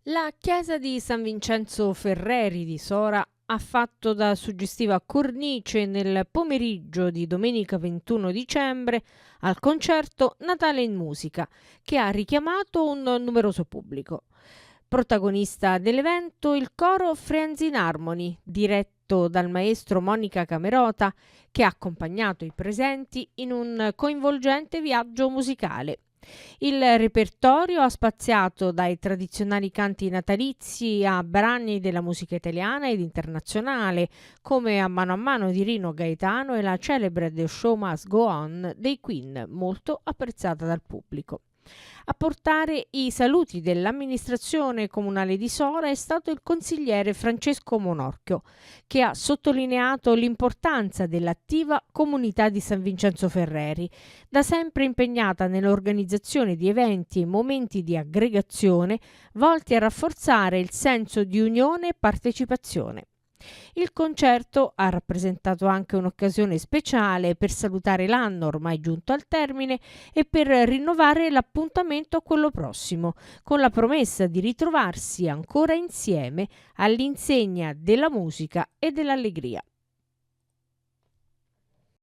La chiesa di San Vincenzo Ferreri di Sora ha fatto da suggestiva cornice nel pomeriggio di domenica 21 dicembre al concerto Natale in Musica, che ha richiamato un numeroso pubblico. Protagonista dell'evento il coro Friends in Harmony, diretto dal maestro Monica Camerota, che ha accompagnato i presenti in un coinvolgente viaggio musicale. Il repertorio ha spaziato dai tradizionali canti natalizi a brani della musica italiana ed internazionale, come a mano di Rino Gaetano e la celebre The Show Must Go On dei Queen, molto apprezzata dal pubblico. A portare i saluti dell'amministrazione comunale di Sora è stato il consigliere Francesco Monorchio, che ha sottolineato l'importanza dell'attiva comunità di San Vincenzo Ferreri, da sempre impegnata nell'organizzazione di eventi e momenti di aggregazione volti a rafforzare il senso di unione e partecipazione. Il concerto ha rappresentato anche un'occasione speciale per salutare l'anno ormai giunto al termine e per rinnovare l'appuntamento a quello prossimo, con la promessa di ritrovarsi ancora insieme all'insegna della musica e dell'allegria.